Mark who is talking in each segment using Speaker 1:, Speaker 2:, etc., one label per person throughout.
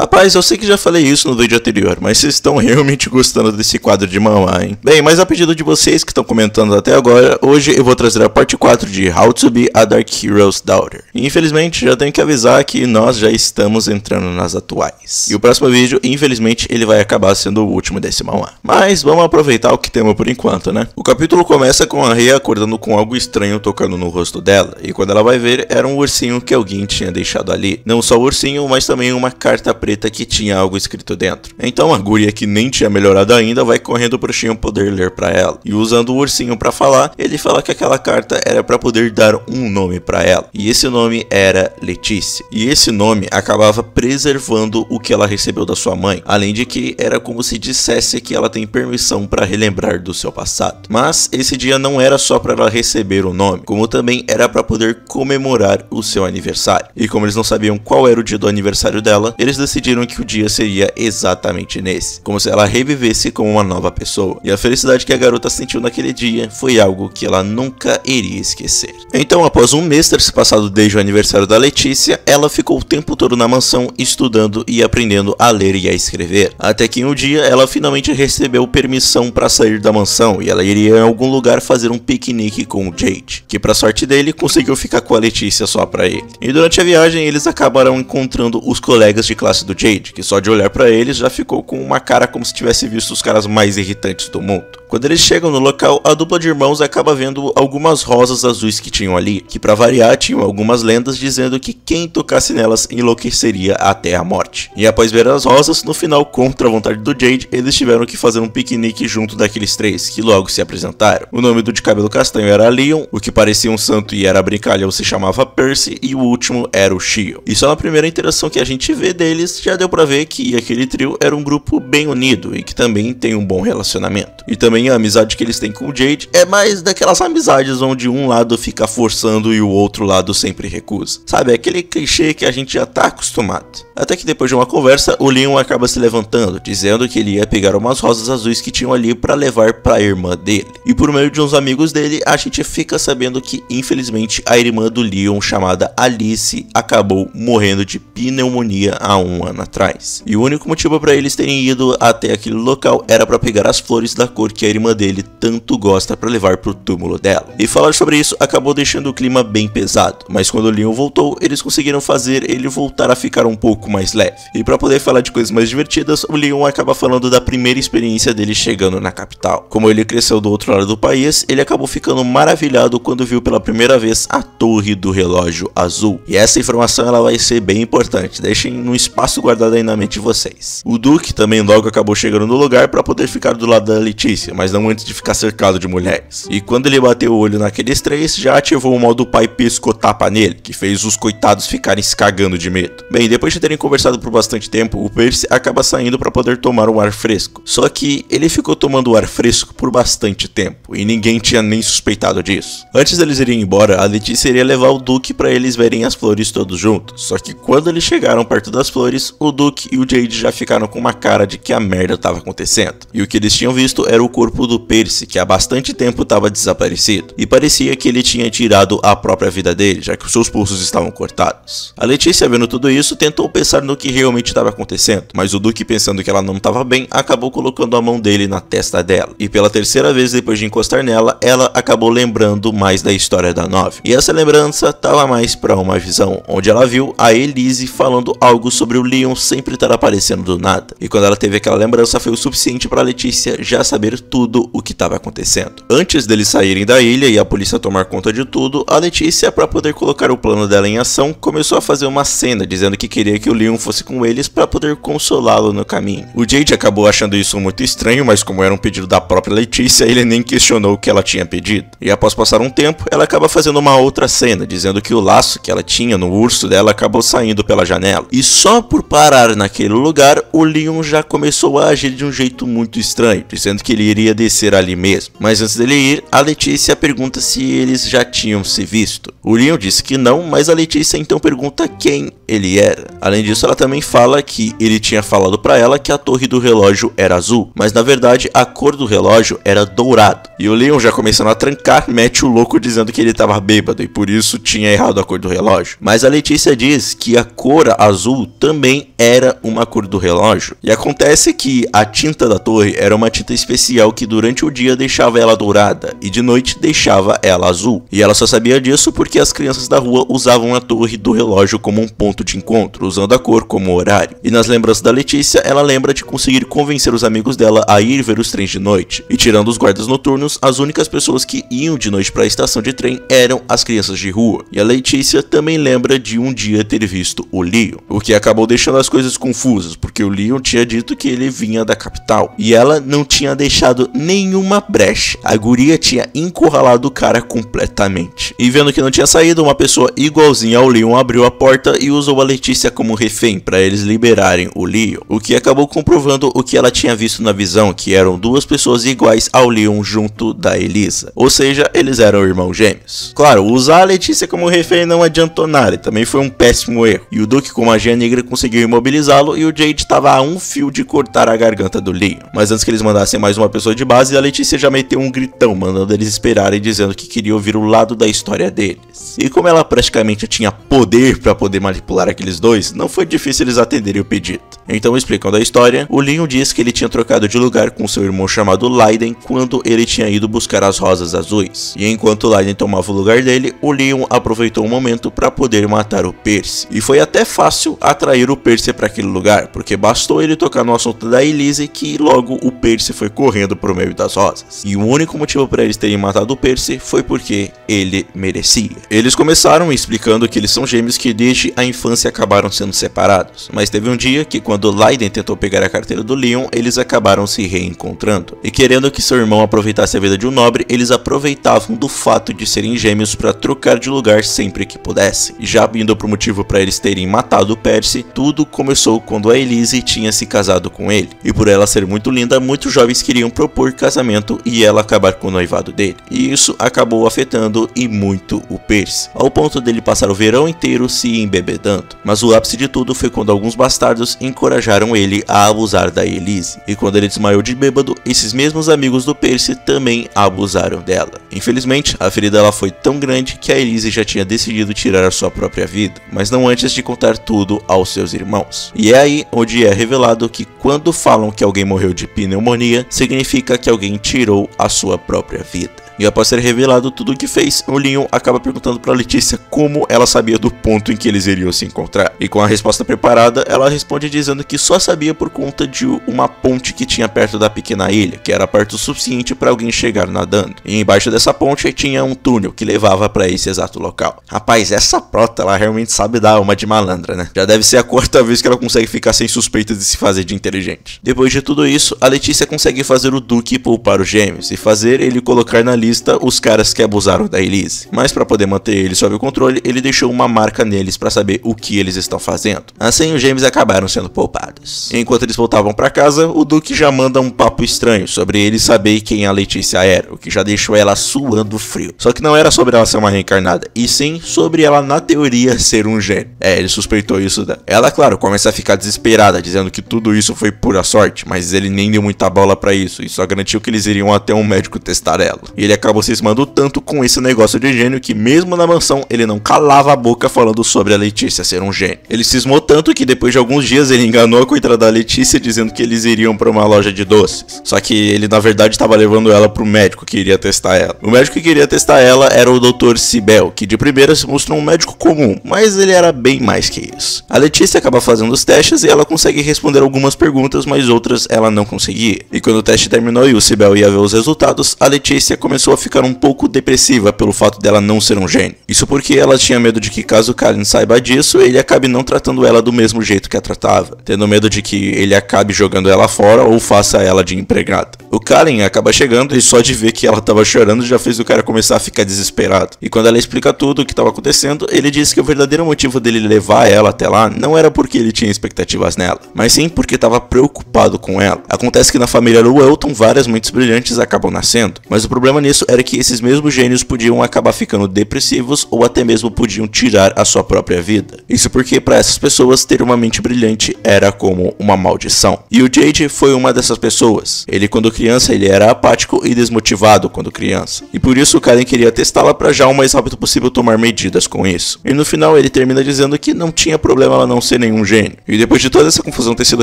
Speaker 1: Rapaz, eu sei que já falei isso no vídeo anterior, mas vocês estão realmente gostando desse quadro de manhwa, hein? Bem, mas a pedido de vocês que estão comentando até agora, hoje eu vou trazer a parte 4 de How to Be a Dark Hero's Daughter. E infelizmente já tenho que avisar que nós já estamos entrando nas atuais. E o próximo vídeo, infelizmente, ele vai acabar sendo o último desse manhwa. Mas vamos aproveitar o que temos por enquanto, né? O capítulo começa com a Rei acordando com algo estranho tocando no rosto dela. E quando ela vai ver, era um ursinho que alguém tinha deixado ali. Não só o ursinho, mas também uma carta preta que tinha algo escrito dentro. Então a guria, que nem tinha melhorado ainda, vai correndo pro Shion poder ler pra ela. E usando o ursinho pra falar, ele fala que aquela carta era pra poder dar um nome pra ela. E esse nome era Letícia. E esse nome acabava preservando o que ela recebeu da sua mãe. Além de que era como se dissesse que ela tem permissão pra relembrar do seu passado. Mas esse dia não era só pra ela receber o nome, como também era pra poder comemorar o seu aniversário. E como eles não sabiam qual era o dia do aniversário dela, eles decidiram que o dia seria exatamente nesse, como se ela revivesse como uma nova pessoa. E a felicidade que a garota sentiu naquele dia foi algo que ela nunca iria esquecer. Então, após um mês ter se passado desde o aniversário da Letícia, ela ficou o tempo todo na mansão estudando e aprendendo a ler e a escrever. Até que em um dia ela finalmente recebeu permissão para sair da mansão e ela iria em algum lugar fazer um piquenique com o Jade, que para sorte dele conseguiu ficar com a Letícia só para ele. E durante a viagem eles acabaram encontrando os colegas de classe do Jade, que só de olhar pra eles já ficou com uma cara como se tivesse visto os caras mais irritantes do mundo. Quando eles chegam no local, a dupla de irmãos acaba vendo algumas rosas azuis que tinham ali, que pra variar tinham algumas lendas dizendo que quem tocasse nelas enlouqueceria até a morte. E após ver as rosas, no final, contra a vontade do Jade, eles tiveram que fazer um piquenique junto daqueles três, que logo se apresentaram. O nome do de cabelo castanho era Leon, o que parecia um santo e era brincalhão se chamava Percy, e o último era o Shion. E só na primeira interação que a gente vê deles, já deu pra ver que aquele trio era um grupo bem unido e que também tem um bom relacionamento. E também a amizade que eles têm com o Jade é mais daquelas amizades onde um lado fica forçando e o outro lado sempre recusa. Sabe, aquele clichê que a gente já tá acostumado. Até que depois de uma conversa, o Leon acaba se levantando, dizendo que ele ia pegar umas rosas azuis que tinham ali para levar para a irmã dele. E por meio de uns amigos dele, a gente fica sabendo que infelizmente a irmã do Leon, chamada Alice, acabou morrendo de pneumonia há um ano atrás. E o único motivo para eles terem ido até aquele local era para pegar as flores da cor que a irmã dele tanto gosta para levar pro túmulo dela. E falar sobre isso acabou deixando o clima bem pesado, mas quando o Leon voltou, eles conseguiram fazer ele voltar a ficar um pouco mais leve. E para poder falar de coisas mais divertidas, o Leon acaba falando da primeira experiência dele chegando na capital. Como ele cresceu do outro lado do país, ele acabou ficando maravilhado quando viu pela primeira vez a torre do relógio azul. E essa informação ela vai ser bem importante, deixem no espaço guardado aí na mente de vocês. O Duke também logo acabou chegando no lugar para poder ficar do lado da Letícia, mas não antes de ficar cercado de mulheres. E quando ele bateu o olho naqueles três, já ativou o modo pai pescotapa nele, que fez os coitados ficarem se cagando de medo. Bem, depois de terem conversado por bastante tempo, o Percy acaba saindo para poder tomar um ar fresco. Só que ele ficou tomando o ar fresco por bastante tempo, e ninguém tinha nem suspeitado disso. Antes deles irem embora, a Letícia iria levar o Duke para eles verem as flores todos juntos. Só que quando eles chegaram perto das flores, o Duke e o Jade já ficaram com uma cara de que a merda estava acontecendo. E o que eles tinham visto era o corpo do Percy, que há bastante tempo estava desaparecido. E parecia que ele tinha tirado a própria vida dele, já que os seus pulsos estavam cortados. A Letícia, vendo tudo isso, tentou pensar no que realmente estava acontecendo, mas o Duke, pensando que ela não estava bem, acabou colocando a mão dele na testa dela. E pela terceira vez depois de encostar nela, ela acabou lembrando mais da história da Nove. E essa lembrança estava mais para uma visão, onde ela viu a Elise falando algo sobre o Leon sempre estar aparecendo do nada. E quando ela teve aquela lembrança, foi o suficiente para Letícia já saber tudo o que estava acontecendo. Antes deles saírem da ilha e a polícia tomar conta de tudo, a Letícia, para poder colocar o plano dela em ação, começou a fazer uma cena dizendo que queria que o Leon fosse com eles para poder consolá-lo no caminho. O Jade acabou achando isso muito estranho, mas como era um pedido da própria Letícia, ele nem questionou o que ela tinha pedido. E após passar um tempo, ela acaba fazendo uma outra cena, dizendo que o laço que ela tinha no urso dela acabou saindo pela janela. E só por parar naquele lugar, o Leon já começou a agir de um jeito muito estranho, dizendo que ele iria descer ali mesmo. Mas antes dele ir, a Letícia pergunta se eles já tinham se visto. O Leon disse que não, mas a Letícia então pergunta quem ele era. Além disso, ela também fala que ele tinha falado pra ela que a torre do relógio era azul, mas na verdade a cor do relógio era dourado. E o Leon, já começando a trancar, mete o louco dizendo que ele tava bêbado e por isso tinha errado a cor do relógio. Mas a Letícia diz que a cor azul também também era uma cor do relógio. E acontece que a tinta da torre era uma tinta especial que durante o dia deixava ela dourada e de noite deixava ela azul. E ela só sabia disso porque as crianças da rua usavam a torre do relógio como um ponto de encontro, usando a cor como horário. E nas lembranças da Letícia, ela lembra de conseguir convencer os amigos dela a ir ver os trens de noite. E tirando os guardas noturnos, as únicas pessoas que iam de noite para a estação de trem eram as crianças de rua. E a Letícia também lembra de um dia ter visto o Leon, o que acabou deixando as coisas confusas, porque o Leon tinha dito que ele vinha da capital. E ela não tinha deixado nenhuma brecha. A guria tinha encurralado o cara completamente. E vendo que não tinha saído, uma pessoa igualzinha ao Leon abriu a porta e usou a Letícia como refém para eles liberarem o Leon, o que acabou comprovando o que ela tinha visto na visão, que eram duas pessoas iguais ao Leon junto da Elisa. Ou seja, eles eram irmãos gêmeos. Claro, usar a Letícia como refém não adiantou nada, também foi um péssimo erro. E o Duke com magia negra conseguiu imobilizá-lo e o Jade estava a um fio de cortar a garganta do Leon. Mas antes que eles mandassem mais uma pessoa de base, a Letícia já meteu um gritão, mandando eles esperarem, dizendo que queria ouvir o lado da história deles. E como ela praticamente tinha poder para poder manipular aqueles dois, não foi difícil eles atenderem o pedido. Então, explicando a história, o Leon diz que ele tinha trocado de lugar com seu irmão chamado Leiden quando ele tinha ido buscar as rosas azuis. E enquanto Leiden tomava o lugar dele, o Leon aproveitou o momento para poder matar o Percy. E foi até fácil atrair o Percy para aquele lugar, porque bastou ele tocar no assunto da Elise que logo o Percy foi correndo pro meio das rosas. E o único motivo para eles terem matado o Percy foi porque ele merecia. Eles começaram explicando que eles são gêmeos que desde a infância acabaram sendo separados, mas teve um dia que quando Leiden tentou pegar a carteira do Leon, eles acabaram se reencontrando. E querendo que seu irmão aproveitasse a vida de um nobre, eles aproveitavam do fato de serem gêmeos para trocar de lugar sempre que pudessem. E já indo pro motivo para eles terem matado o Percy, tudo começou quando a Elise tinha se casado com ele. E por ela ser muito linda, muitos jovens queriam propor casamento e ela acabar com o noivado dele. E isso acabou afetando e muito o Percy, ao ponto dele passar o verão inteiro se embebedando. Mas o ápice de tudo foi quando alguns bastardos encorajaram ele a abusar da Elise. E quando ele desmaiou de bêbado, esses mesmos amigos do Percy também abusaram dela. Infelizmente, a ferida ela foi tão grande que a Elise já tinha decidido tirar a sua própria vida, mas não antes de contar tudo aos seus irmãos. E é aí onde é revelado que quando falam que alguém morreu de pneumonia, significa que alguém tirou a sua própria vida. E após ser revelado tudo o que fez, o Leon acaba perguntando para Letícia como ela sabia do ponto em que eles iriam se encontrar. E com a resposta preparada, ela responde dizendo que só sabia por conta de uma ponte que tinha perto da pequena ilha, que era perto o suficiente para alguém chegar nadando. E embaixo dessa ponte tinha um túnel que levava para esse exato local. Rapaz, essa prota, ela realmente sabe dar uma de malandra, né? Já deve ser a quarta vez que ela consegue ficar sem suspeitas de se fazer de inteligente. Depois de tudo isso, a Letícia consegue fazer o Duke poupar os gêmeos e fazer ele colocar na lista os caras que abusaram da Elise. Mas para poder manter eles sob o controle, ele deixou uma marca neles para saber o que eles estão fazendo. Assim, os gêmeos acabaram sendo poupados. Enquanto eles voltavam para casa, o Duke já manda um papo estranho sobre ele saber quem a Letícia era, o que já deixou ela suando frio. Só que não era sobre ela ser uma reencarnada, e sim sobre ela, na teoria, ser um gênio. Ele suspeitou isso dela. Ela, claro, começa a ficar desesperada, dizendo que tudo isso foi pura sorte, mas ele nem deu muita bola para isso, e só garantiu que eles iriam até um médico testar ela. E ele acabou cismando tanto com esse negócio de gênio que mesmo na mansão ele não calava a boca falando sobre a Letícia ser um gênio. Ele cismou tanto que depois de alguns dias ele enganou a coitada da Letícia dizendo que eles iriam para uma loja de doces. Só que ele na verdade estava levando ela pro médico que iria testar ela. O médico que queria testar ela era o Dr. Sibel, que de primeira se mostrou um médico comum, mas ele era bem mais que isso. A Letícia acaba fazendo os testes e ela consegue responder algumas perguntas, mas outras ela não conseguia. E quando o teste terminou e o Sibel ia ver os resultados, a Letícia começou a ficar um pouco depressiva pelo fato dela não ser um gênio. Isso porque ela tinha medo de que caso Kallen saiba disso, ele acabe não tratando ela do mesmo jeito que a tratava, tendo medo de que ele acabe jogando ela fora ou faça ela de empregada. O Kallen acaba chegando e só de ver que ela tava chorando já fez o cara começar a ficar desesperado. E quando ela explica tudo o que estava acontecendo, ele diz que o verdadeiro motivo dele levar ela até lá não era porque ele tinha expectativas nela, mas sim porque estava preocupado com ela. Acontece que na família Llewellyn várias mentes brilhantes acabam nascendo, mas o problema nisso disso era que esses mesmos gênios podiam acabar ficando depressivos ou até mesmo podiam tirar a sua própria vida. Isso porque para essas pessoas ter uma mente brilhante era como uma maldição. E o Jade foi uma dessas pessoas. Ele quando criança ele era apático e desmotivado quando criança. E por isso o Kallen queria testá-la para já o mais rápido possível tomar medidas com isso. E no final ele termina dizendo que não tinha problema ela não ser nenhum gênio. E depois de toda essa confusão ter sido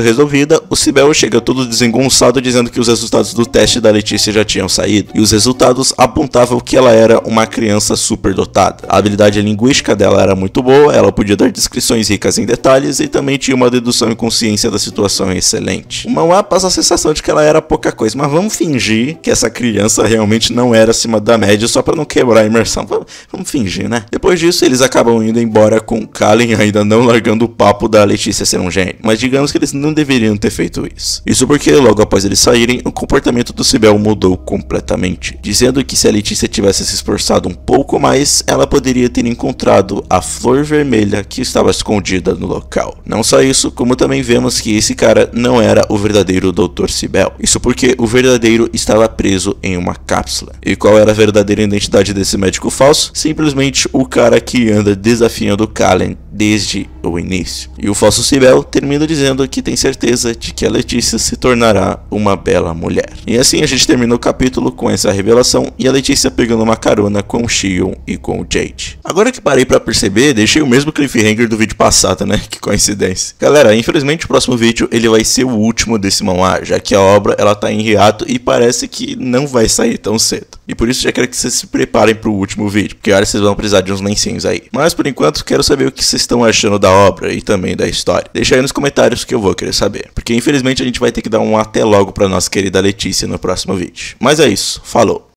Speaker 1: resolvida, o Cybele chega todo desengonçado dizendo que os resultados do teste da Letícia já tinham saído. E os resultados apontavam que ela era uma criança superdotada. A habilidade linguística dela era muito boa, ela podia dar descrições ricas em detalhes e também tinha uma dedução e consciência da situação excelente. O Manhwa passa a sensação de que ela era pouca coisa, mas vamos fingir que essa criança realmente não era acima da média só para não quebrar a imersão. Vamos fingir, né? Depois disso, eles acabam indo embora com Kallen ainda não largando o papo da Letícia ser um gênio. Mas digamos que eles não deveriam ter feito isso. Isso porque logo após eles saírem, o comportamento do Cybele mudou completamente, dizendo que se a Letícia tivesse se esforçado um pouco mais, ela poderia ter encontrado a flor vermelha que estava escondida no local. Não só isso, como também vemos que esse cara não era o verdadeiro Dr. Cybele. Isso porque o verdadeiro estava preso em uma cápsula. E qual era a verdadeira identidade desse médico falso? Simplesmente o cara que anda desafiando Kallen desde o início. E o falso Cybele termina dizendo que tem certeza de que a Letícia se tornará uma bela mulher. E assim a gente termina o capítulo com essa revelação e a Letícia pegando uma carona com o Shion e com o Jade. Agora que parei pra perceber, deixei o mesmo cliffhanger do vídeo passado, né? Que coincidência. Galera, infelizmente o próximo vídeo ele vai ser o último desse manhwa, já que a obra ela tá em hiato e parece que não vai sair tão cedo. E por isso já quero que vocês se preparem pro último vídeo, porque olha, vocês vão precisar de uns lencinhos aí. Mas por enquanto quero saber o que vocês estão achando da obra e também da história. Deixa aí nos comentários que eu vou querer saber, porque infelizmente a gente vai ter que dar um até logo pra nossa querida Letícia no próximo vídeo. Mas é isso, falou!